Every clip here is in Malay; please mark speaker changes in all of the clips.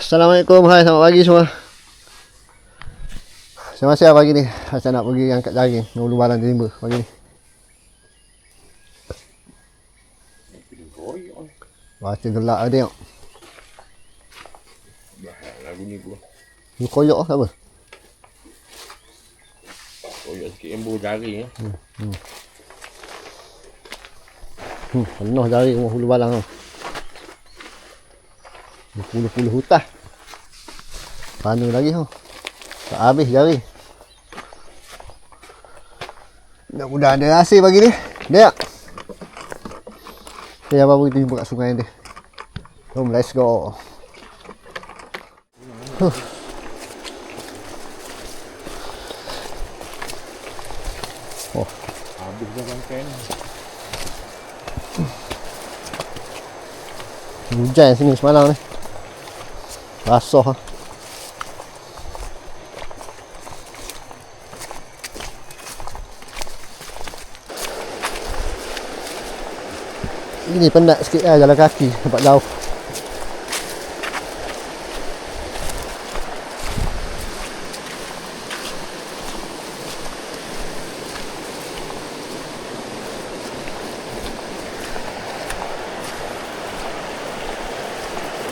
Speaker 1: Assalamualaikum, hai, selamat pagi semua. Saya masih pagi ni. Saya nak pergi angkat jaring ulu balang timba pagi ni. Baca gelak ada tengok.
Speaker 2: Lagu ni pula.
Speaker 1: Ni koyok apa?
Speaker 2: Koyok sikit embu jari ya.
Speaker 1: Penuh jari rumah ulu balang tu. Puluh-puluh hutan. Mana lagi tu? Tak habis jari. Mudah-mudahan ada hasil pagi ni. Dia. Dia apa pergi jumpa kat sungai dia. Jom, let's go. Oh,
Speaker 2: Habis dah bangkai ni.
Speaker 1: hujan sini semalam ni. Basah. Ini penat sikit lah jalan kaki, nampak jauh.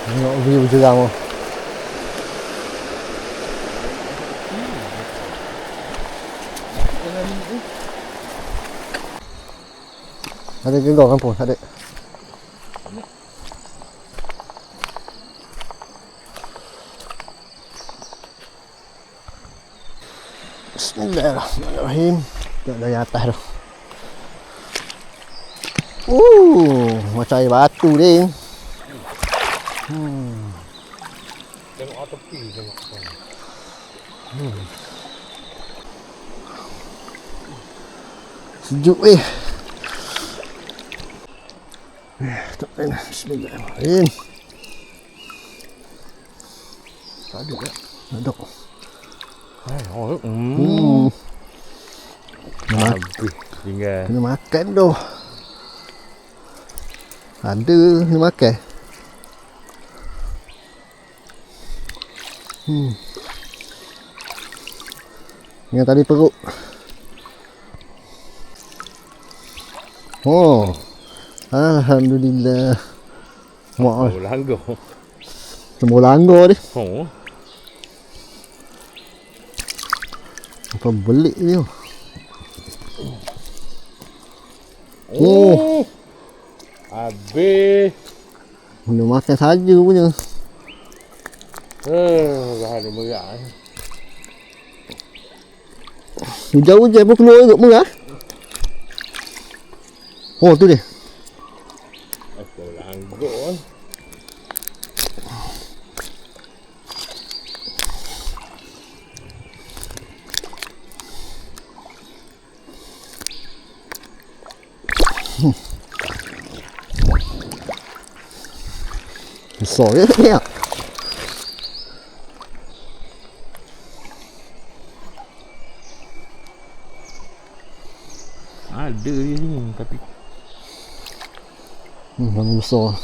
Speaker 1: Tengok view jurang tu. Ada gegor kampung, ada. Bismillahirrahmanirrahim. Tengok dari atas tu. Macam air batu ni.
Speaker 2: Tengok atas tepi tengok.
Speaker 1: Sejuk weh. Bismillahirrahmanirrahim. Tak ada tak? Ada.
Speaker 2: Habis tinggal.
Speaker 1: Kena makan tu. Ada kena makan. Yang tadi perut. Oh. Alhamdulillah. Wah,
Speaker 2: Langgar.
Speaker 1: semua langgar ni.
Speaker 2: Oh.
Speaker 1: Apa belik ni?
Speaker 2: Habis.
Speaker 1: Kena makan saja punya.
Speaker 2: Bahan dia merah ni.
Speaker 1: Hujan-hujan pun keluar juga merah. Oh, tu dia.
Speaker 2: Apa langgar.
Speaker 1: Besar ke ni?
Speaker 2: Ada je ni tapi
Speaker 1: Memang besar.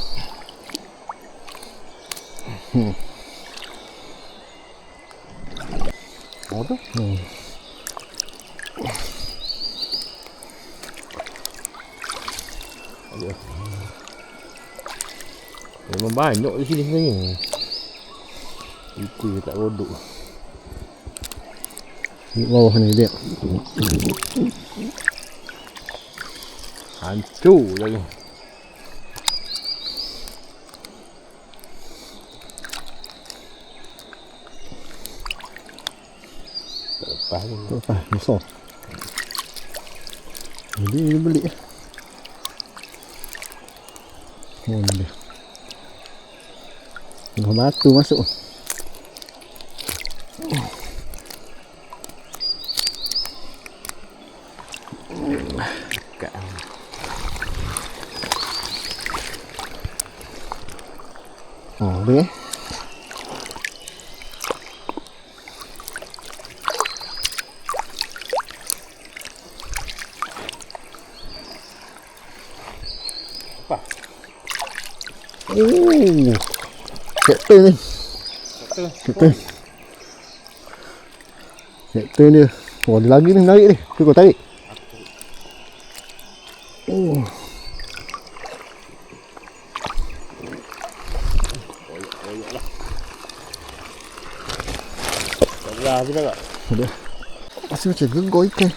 Speaker 2: oh tu. Memang banyak di sini sebenarnya. Itu tak rodok.
Speaker 1: Di bawah ni dia.
Speaker 2: Hancur lagi. Lepas ni.
Speaker 1: Lepas besar. Jadi dia beli. Oh ni dia. Tengah batu masuk.
Speaker 2: Dekat.
Speaker 1: Oh dia.
Speaker 2: Apa?
Speaker 1: Kapten ni. Betul. Betul dia. Oh, ada lagi ni narik ni. Tu kau tarik. Oh.
Speaker 2: Dah sudah tak?
Speaker 1: Ada. Masih macam genggoi ikan.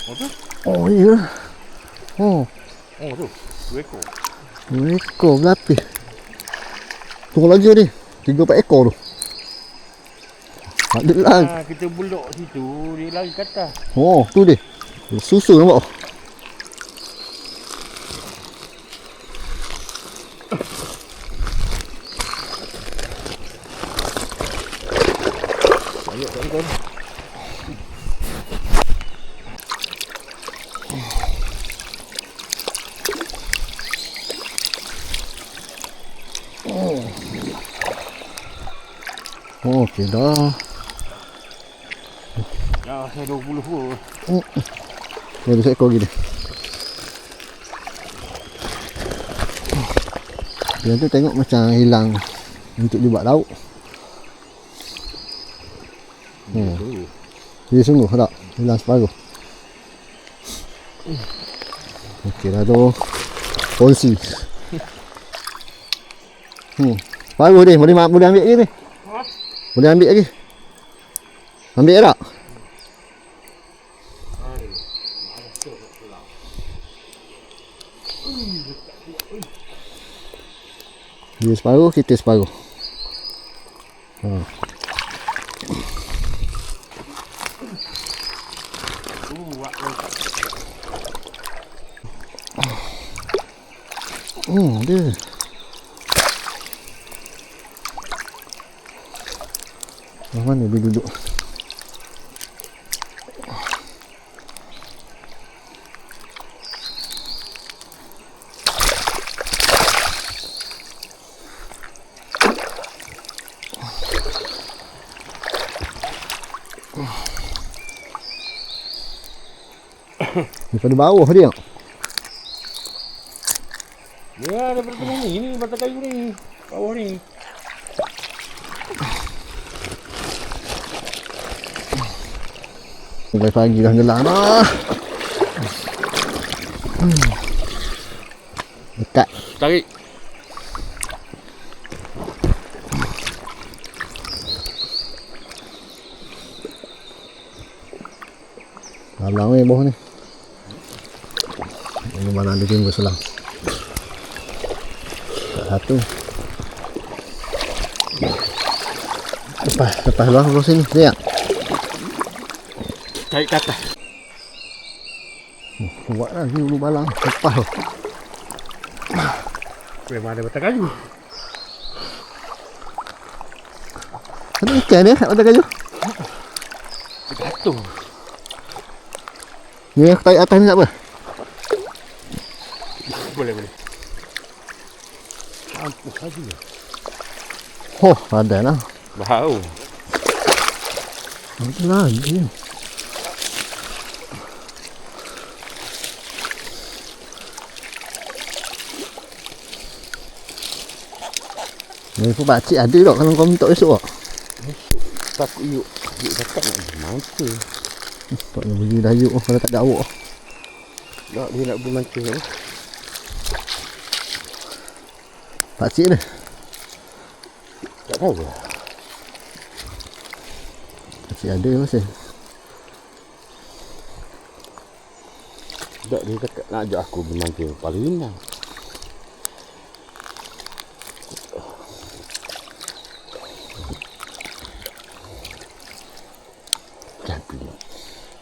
Speaker 2: Oh tu?
Speaker 1: Oh, iya. Oh,
Speaker 2: Oh tu. 2 ekor.
Speaker 1: 2 ekor berlapis. Tunggu lagi ni. 3-4 ekor tu. Ada lah.
Speaker 2: Kita buluk situ, dia lari ke atas.
Speaker 1: Oh, tu dia. Susu nampak.
Speaker 2: Banyak tak ikan.
Speaker 1: Oh, okey dah.
Speaker 2: Dah saya 20 pun.
Speaker 1: Ni ada seekor lagi ni. Dia tu tengok macam hilang untuk dibuat lauk. Dia sungguh tak? Hilang separuh. Okey dah tu. Kongsi. Separuh dia. Boleh ambil lagi ni. Boleh ambil lagi. Ambil tak? Dia separuh, kita separuh. Dia. Mana dia duduk? Daripada bawah dia.
Speaker 2: Ya, daripada tengah ni batang kayu ni. Bawah ni.
Speaker 1: Sampai pagi dah gelam dah. Dekat.
Speaker 2: Tarik.
Speaker 1: Dalam ni bawah ni. Ini mana ada timbul selang. Satu. Lepas luar ke sini. Ni tak?
Speaker 2: Tarik ke atas.
Speaker 1: Kuat lah ni ulu balang. Lepas tu.
Speaker 2: Memang ada batang kayu.
Speaker 1: Ada ikan ni kat batang kayu.
Speaker 2: Jatuh.
Speaker 1: Ni aku tarik atas ni tak apa?
Speaker 2: Boleh. Ampuh lagi.
Speaker 1: Oh, ada lah.
Speaker 2: Bau.
Speaker 1: Ada lagi. Ni pun pakcik ada tak kalau kau minta esok tak?
Speaker 2: Takut yuk. Yuk cakap nak mangsa.
Speaker 1: Tak nak beli dah yuk kalau tak ada awak.
Speaker 2: Tak, dia nak bermangsa apa?
Speaker 1: Pakcik ni.
Speaker 2: Tak tahu lah.
Speaker 1: Pakcik ada masih.
Speaker 2: Tak, dia cakap nak ajak aku bermangsa. Paling rendah.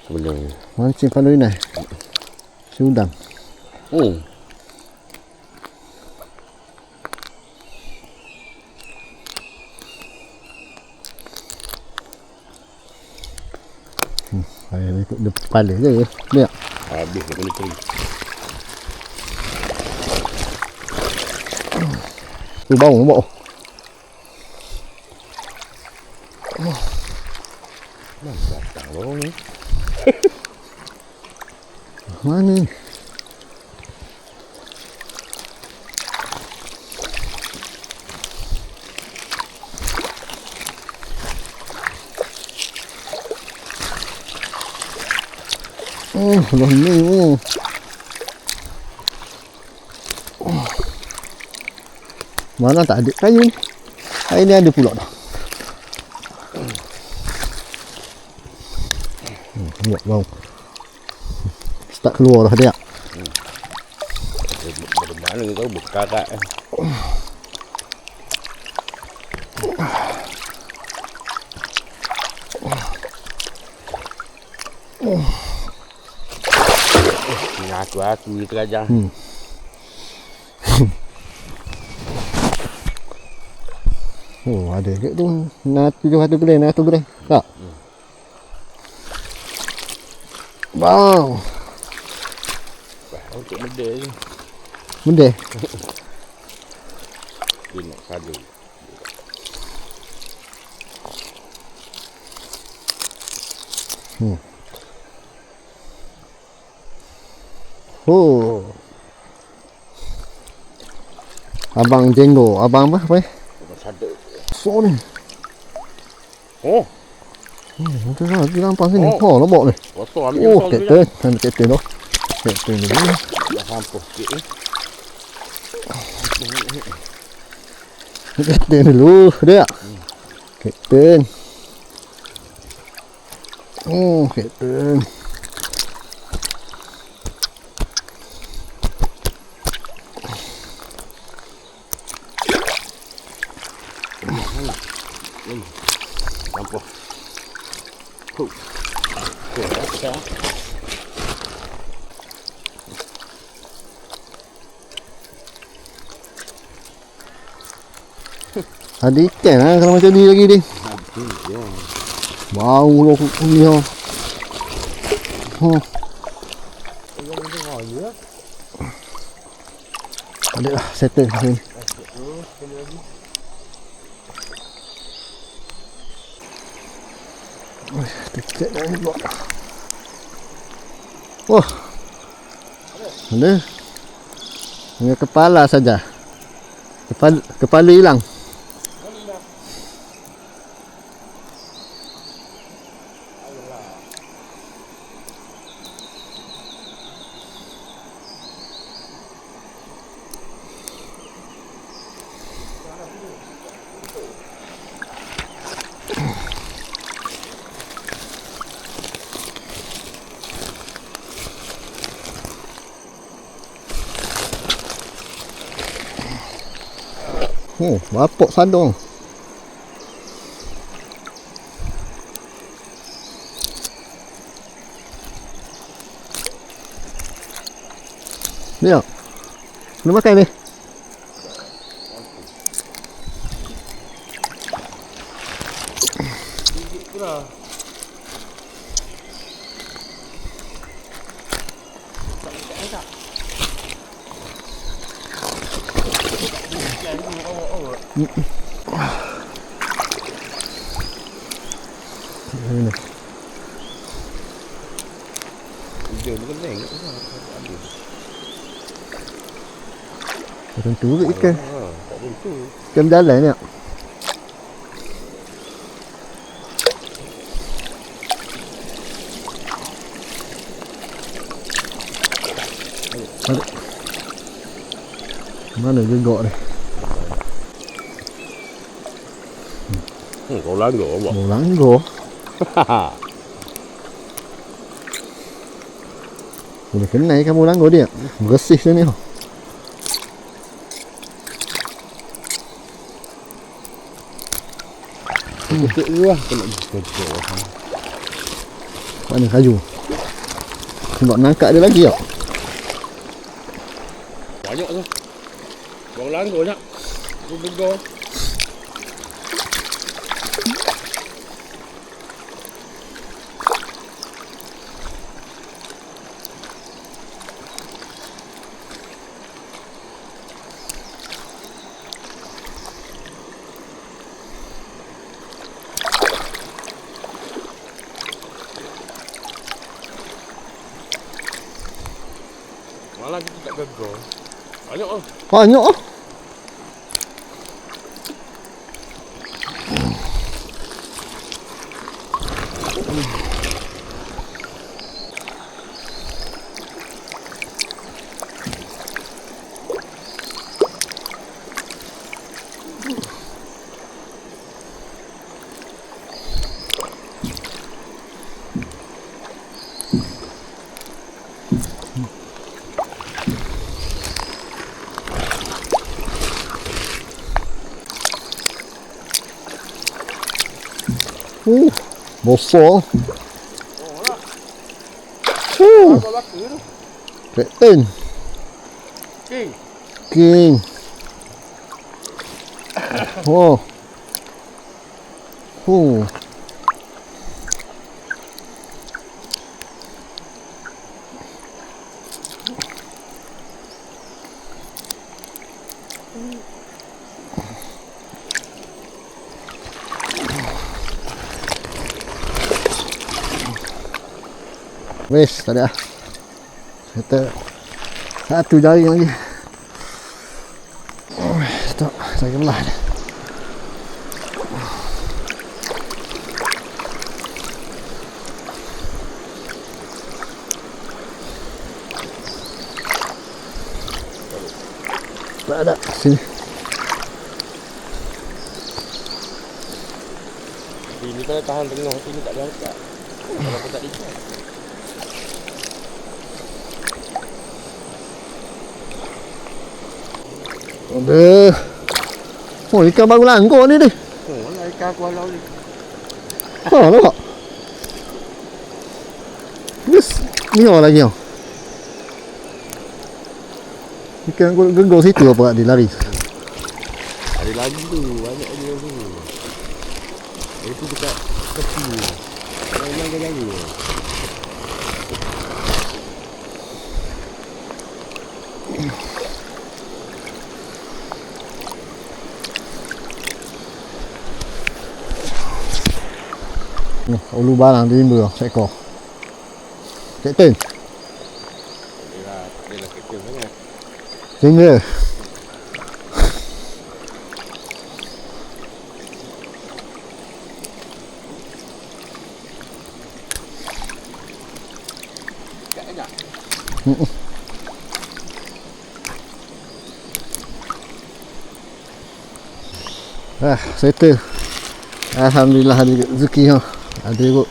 Speaker 2: Sebenarnya
Speaker 1: Mancing kalau ini si udang. Saya ikut depan dia je. Lihat.
Speaker 2: habis dia boleh cari.
Speaker 1: Tu bau nampak.
Speaker 2: Nampak tak bau ni.
Speaker 1: Mana ni? Loh ni. Mana tak ada kayu ni? Ini ada pula dah. Buat bau. Start keluar dah dia.
Speaker 2: Mana kau berkarat. Aku terajang.
Speaker 1: Oh, ada ke tu? Natu gede. Tak. Bau.
Speaker 2: Untuk benda ni.
Speaker 1: Benda.
Speaker 2: Dia nak kadu.
Speaker 1: Oh. Abang jenggo, abang apa?
Speaker 2: Satu.
Speaker 1: So ni.
Speaker 2: Oh,
Speaker 1: Macam mana dia nampak sini?
Speaker 2: Oh.
Speaker 1: Oh, lembok ni.
Speaker 2: kosong ambil
Speaker 1: Oh,
Speaker 2: kosong
Speaker 1: kapten. Ada kapten tu. Kapten ni.
Speaker 2: Dah sampah sikit ni.
Speaker 1: Kapten dulu dia. Kapten. Oh, kapten.
Speaker 2: Sampah. Dah.
Speaker 1: Ada ikan lah kalau macam ni lagi ni. Bau lo ni oh. Ada lah settle sini. Dekat dah ni pula. Wah. Ada. Hanya kepala saja. Kepala hilang. Oh, bapok sadong. Ni tak? Kena makan ni. Ni.
Speaker 2: Dia bukan neng.
Speaker 1: Tentu ke ikan.
Speaker 2: Tak tentu.
Speaker 1: Ikan berjalan ni tak? Ada. Mana gegok ni?
Speaker 2: Kau langgar apa?
Speaker 1: Mau langgar. Boleh kenal kamu langgar dia. Bersih sini.
Speaker 2: Ketuk dulu lah. Kena ketuk.
Speaker 1: Mana kayu? Sebab nangkap dia lagi tak?
Speaker 2: Banyak tu. Kau langgar banyak. Kau gegar. Malah kita tak gegar. Banyak ah.
Speaker 1: Banyak ah. Besar.
Speaker 2: Oh lah. Kau laki tu.
Speaker 1: Captain.
Speaker 2: King.
Speaker 1: King. Oh. Wes, tak ada. Kita satu jari lagi. Oh, stop. Saya belah. Tak ada. Sini.
Speaker 2: Ini kan tahan tengah sini tak boleh angkat. Kalau aku tak ikat.
Speaker 1: Ada. Oh, ikan baru langgar ni.
Speaker 2: Oh, lah ikan aku halau ni.
Speaker 1: Ha, nampak? Yes. Ni orang lagi. Ikan genggong situ apa dia lari?
Speaker 2: Ada lagi tu, banyak dia tu. Itu dekat tepi. Memang dia lagi.
Speaker 1: Ni, ulu barang dia timbul seekor. Captain.
Speaker 2: Dia lah kecil sangat.
Speaker 1: Single. Settle. Alhamdulillah ada rezeki ha. Ada kot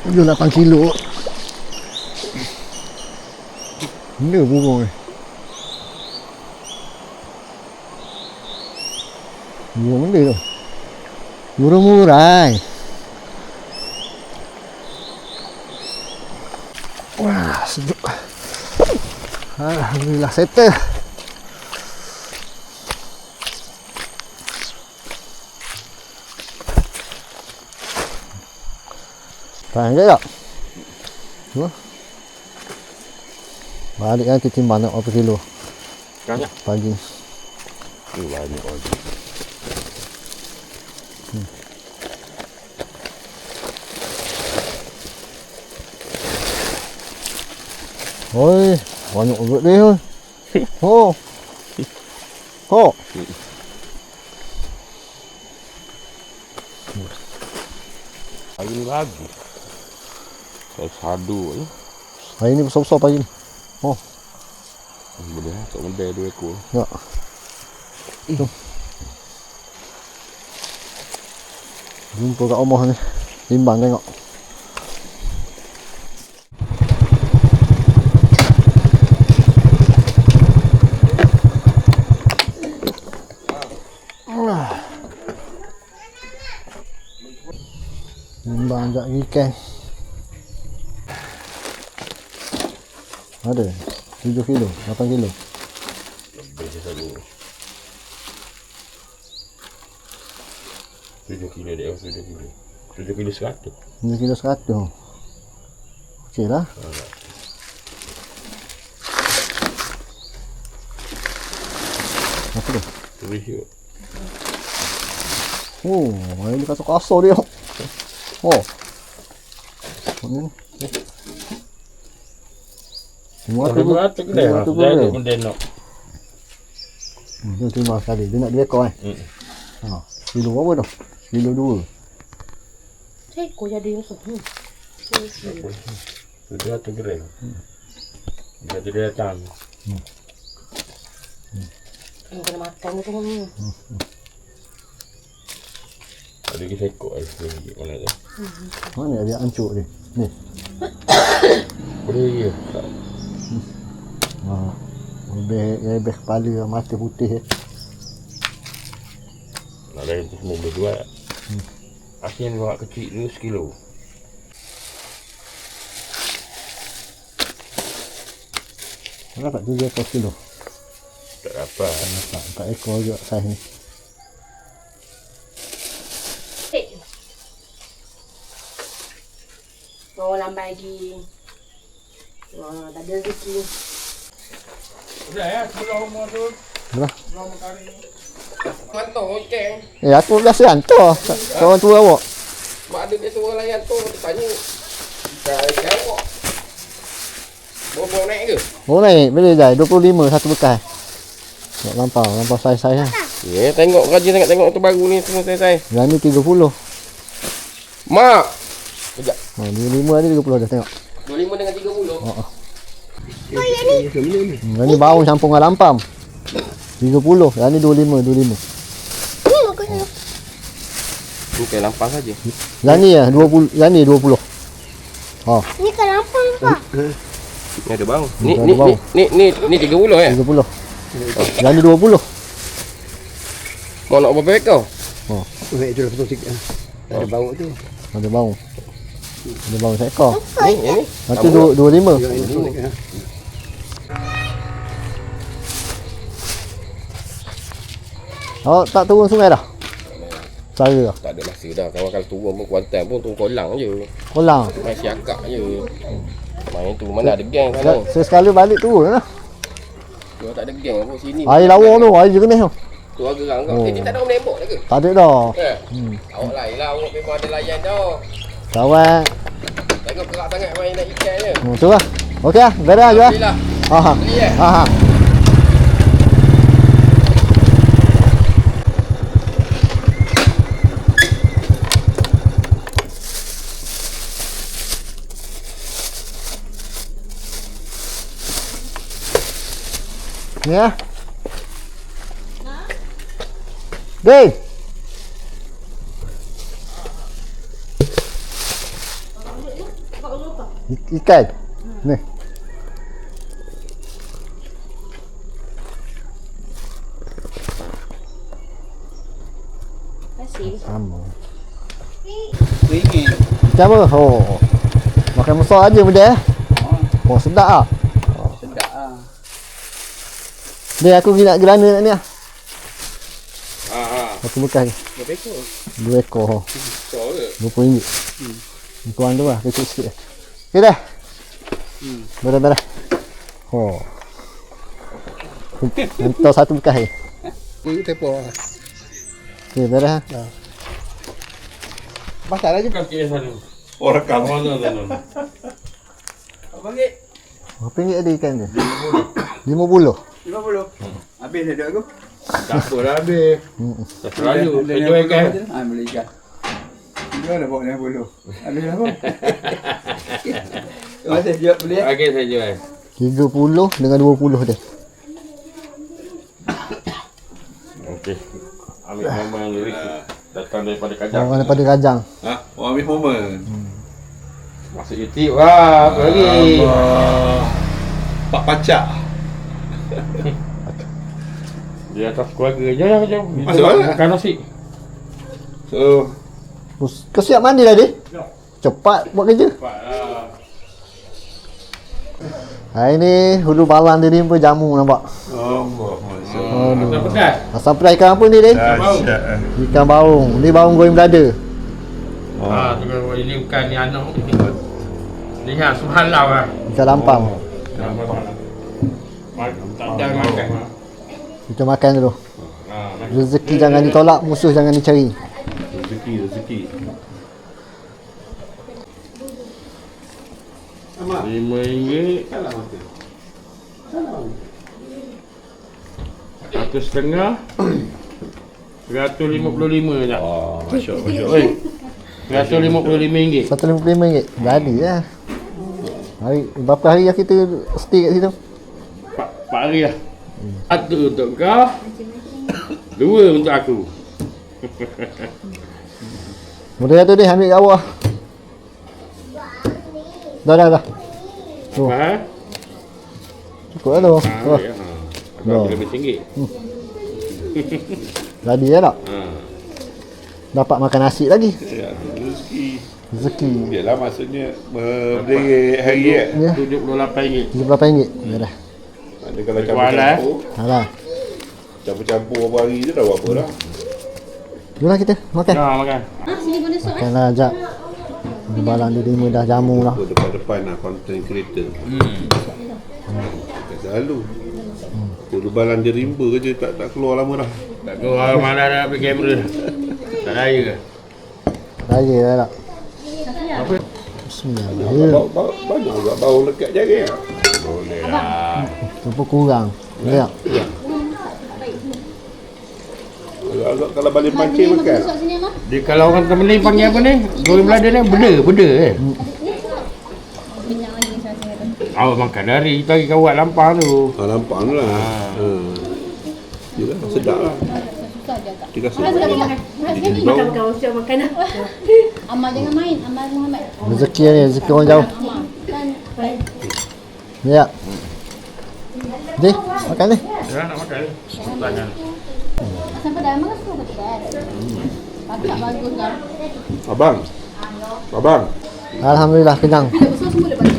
Speaker 1: 8 kilo. Benda burung ni. Burung benda tu. Burung murai. Wah, sejuk. Alhamdulillah settle. Tahan je tak? Cuba. Balik kan kita timbang nak berapa kilo
Speaker 2: Banyak.
Speaker 1: pagi.
Speaker 2: Banyak lagi.
Speaker 1: Oi, banyak urut dia. Ho. Ho.
Speaker 2: Hari ni lagi. Saya sadu je.
Speaker 1: Hari ni besar-besar pagi ni. Oh,
Speaker 2: Boleh tak mendai 2 ekor.
Speaker 1: ya. Itu. Jumpa kat rumah ni. Timbang tengok. Timbang jak ikan. Ada 7 kilo, 8 kilo.
Speaker 2: Lebih je satu. 7 kilo dia, 7 kilo. 7 kilo 100.
Speaker 1: 7 kilo 100. Okey lah. Apa tu?
Speaker 2: Terus yuk.
Speaker 1: Oh, ini kasar-kasar dia. Oh. Ni. Semua tu
Speaker 2: Beratuk dia.
Speaker 1: Semua tu
Speaker 2: Dia
Speaker 1: boleh.
Speaker 2: tu benda nak.
Speaker 1: Dia terima sekali. Dia nak 2 ekor Ha. Kilo berapa tu? Kilo 2.
Speaker 3: Seekor jadi masuk.
Speaker 2: Dia tu gram. Dia tu dia datang.
Speaker 3: Kena makan tu ni.
Speaker 2: Ada kita ekor lagi mana tu.
Speaker 1: Mana dia ancuk dia? Ni.
Speaker 2: Boleh ya.
Speaker 1: Ha. Lebih kepala mata putih.
Speaker 2: Ada itu semua berdua. Asin bawa kecil dulu sekilo.
Speaker 1: Berapa tu dia kilo?
Speaker 2: Tak dapat.
Speaker 1: Tak ekor juga saiz ni.
Speaker 3: Mau lambai lagi. Wah, tak ada rezeki.
Speaker 2: Sudah ya, sebelum rumah tu.
Speaker 1: Berapa?
Speaker 2: Belum kari. Mantap okey.
Speaker 1: Aku biasa hantar. Kawan tua awak.
Speaker 2: Mak ada biasa orang layan tu tanya. Saya awak. Bawa naik ke?
Speaker 1: Oh naik, boleh dah. 25 satu bekas. Tak lampau saiz-saiz lah.
Speaker 2: Ya, tengok raja tengok tu baru ni semua saya.
Speaker 1: Yang ni 30.
Speaker 2: Mak. Sekejap.
Speaker 1: 25 ni 30 dah tengok.
Speaker 2: 25 dengan 30.
Speaker 1: Oh yang ni bau campur dengan lampam. 30. Yang ni 25.
Speaker 2: Tu kayak lampang saja.
Speaker 1: Yang ni ya 20, yang ni 20. Oh,
Speaker 3: Ni kan lampang pak.
Speaker 2: Ni ada bang.
Speaker 1: Ni ada bau.
Speaker 2: Ni 30 eh.
Speaker 1: 30. Yang ni 20.
Speaker 2: Mau nak berapa ekor?
Speaker 4: Itu dah satu sikit. Ada bau tu.
Speaker 1: Ada bau. Ada bau seekor.
Speaker 2: Ni yang ni.
Speaker 1: Nanti 25. Oh, tak turun sungai dah? Cara dah.
Speaker 2: Tak ada masa dah. Kawan kalau turun pun Kuantan pun turun kolang je.
Speaker 1: Kolang.
Speaker 2: Main siakak je. Main tu mana ada geng sana.
Speaker 1: Sekali balik turun lah.
Speaker 2: Tu tak ada geng pun sini.
Speaker 1: Air lawa tu, air jernih tu.
Speaker 2: Tu agak gerang kau.
Speaker 1: Oh.
Speaker 2: Dia tak ada orang menembok dah ke?
Speaker 1: Tak ada dah.
Speaker 2: Awak lain lah. Awak memang ada layan dah.
Speaker 1: Kawan.
Speaker 2: Tengok gerak sangat main nak ikan je.
Speaker 1: Tu lah. Okey lah, beres lah jual.
Speaker 2: Alhamdulillah.
Speaker 1: Aha.
Speaker 2: Beli eh?
Speaker 1: Aha. Ni ya. Ding. Ikan. Ni.
Speaker 3: Kasih.
Speaker 1: Sama.
Speaker 4: Ringgit.
Speaker 1: Macam apa? Oh. Makan besar aja benda eh. Oh, sedap ah.
Speaker 4: Sedap ah.
Speaker 1: Ni aku pergi nak gerana nak ni ah. Satu bekas.
Speaker 2: Berapa ekor?
Speaker 1: 2 ekor.
Speaker 2: Besar ke?
Speaker 1: RM20. Kurang tu lah, kecil sikit. Okey dah. Beres-beres. Oh. Hantar satu bekas ni.
Speaker 4: Ini tepo.
Speaker 1: Okey, beres ah.
Speaker 4: Pasal aja.
Speaker 2: Kaki sana. Orang rekam mana sana?
Speaker 4: Abang ni
Speaker 1: Berapa ringgit ada ikan dia? 50.
Speaker 4: 50. Habis dah duit aku.
Speaker 2: Tak apa dah habis. Tak terlalu. Saya jual ikan.
Speaker 4: Beli ikan. Jual dah bawa 50. Habis dah apa? Masih jual beli.
Speaker 2: Okey saya jual.
Speaker 1: 30 dengan 20 dia.
Speaker 2: Okey. Ambil nama yang lirik datang daripada Kajang.
Speaker 1: Orang daripada Kajang.
Speaker 5: Ha? Orang ambil momen.
Speaker 2: Masuk YouTube wah, apa lagi?
Speaker 5: Pak Pacak.
Speaker 2: Dia atas keluarga je lah macam.
Speaker 5: Masuk lah.
Speaker 2: Makan nasi.
Speaker 5: So,
Speaker 1: Kau siap mandi dah dia? Cepat buat kerja. Hari ni hulu balang dia ni pun jamu nampak.
Speaker 5: Allah
Speaker 2: Asam pedas.
Speaker 1: Asam pedas ikan apa ni dia?
Speaker 5: Dahsyat.
Speaker 1: Ikan baung. Ni baung goreng belada.
Speaker 2: Ah, tu kan ini bukan ni anak ni. Lihat subhanallah lah.
Speaker 1: Ikan lampam.
Speaker 2: Tak ada makan.
Speaker 1: Kita makan dulu. Rezeki jangan ditolak, musuh jangan dicari.
Speaker 5: Rezeki.
Speaker 2: RM5. 100.5. 155 je.
Speaker 5: Masya-Allah.
Speaker 2: Oi. RM155.
Speaker 1: RM155. Jadi lah. Hari, berapa hari yang kita stay kat situ?
Speaker 2: 4 hari lah. Satu untuk kau. 2 untuk aku.
Speaker 1: Mudah tu dia ambil kat bawah. Dah. Tu.
Speaker 2: Faham?
Speaker 1: Cukup lah tu. Oh.
Speaker 2: Ya. Aku ambil RM5.
Speaker 1: Jadi ya tak?
Speaker 2: Ha.
Speaker 1: dapat makan nasi lagi.
Speaker 5: Ya, rezeki.
Speaker 1: Rezeki.
Speaker 5: Biarlah maksudnya berdiri hari ya.
Speaker 1: Ya,
Speaker 2: RM78.
Speaker 1: RM78. Ya dah.
Speaker 5: Ada kalau
Speaker 2: Jual,
Speaker 5: campur-campur.
Speaker 1: Alah.
Speaker 5: Campur-campur apa hari je dah buat apa dah.
Speaker 1: Jomlah kita makan.
Speaker 2: Nah, makan.
Speaker 1: Makanlah ajak. Balang dia lima dah jamu lah.
Speaker 5: Depan-depan lah content creator. Tak selalu. Kudu balang dia rimba je tak keluar lama dah.
Speaker 2: Tak tahu orang mana nak ambil kamera. Tak raya ke?
Speaker 1: Raya lah tak.
Speaker 2: Apa?
Speaker 1: Bismillah.
Speaker 5: Banyak juga bau lekat jaring.
Speaker 2: Boleh lah.
Speaker 1: Tu pun kurang. Ya.
Speaker 5: Agak kalau balik pancing makan.
Speaker 2: Dia kalau orang Temeling panggil apa ni? Goreng belada ni beda eh. Awak makan dari kita pergi kawat lampang tu.
Speaker 5: Lampang tu lah. Yelah, sedap lah. Dia kasi.
Speaker 3: Makan kau makan.
Speaker 6: Amal jangan main, Amal Muhammad.
Speaker 1: Rezeki ni, rezeki orang jauh.
Speaker 6: Kan
Speaker 1: Ya. Ni, makan ni.
Speaker 2: Ya nak makan. Tangan.
Speaker 6: sampai dah makan suka betul. Tak bagus kan.
Speaker 5: Abang.
Speaker 1: Alhamdulillah kenyang.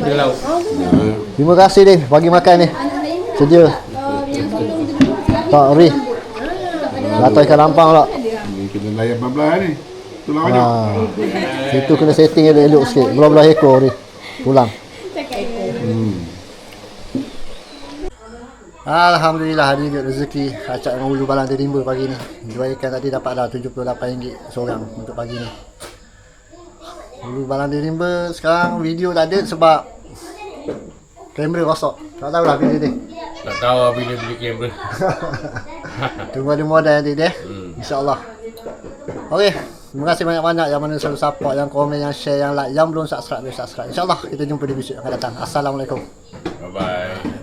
Speaker 2: Dia lauk.
Speaker 1: Terima kasih Din bagi makan ni. Sedia. Tak ri. Latoi ikan lampang pula.
Speaker 5: Kena layan belah ni. Tulang banyak.
Speaker 1: Itu kena setting elok sikit. Belah-belah ekor ni. Pulang. Alhamdulillah hari ni rezeki acak dengan ulu balang dirimba pagi ni. Jual ikan tadi dapat dah RM78 seorang untuk pagi ni. Ulu balang dirimba sekarang video tak ada sebab kamera rosak. Tak tahulah bila ni.
Speaker 2: Tak tahu bila beli kamera.
Speaker 1: Tunggu ada modal nanti dia. InsyaAllah. Okey. Terima kasih banyak-banyak yang mana selalu support, yang komen, yang share, yang like, yang belum subscribe, boleh subscribe. InsyaAllah kita jumpa di video yang akan datang. Assalamualaikum.
Speaker 2: Bye bye.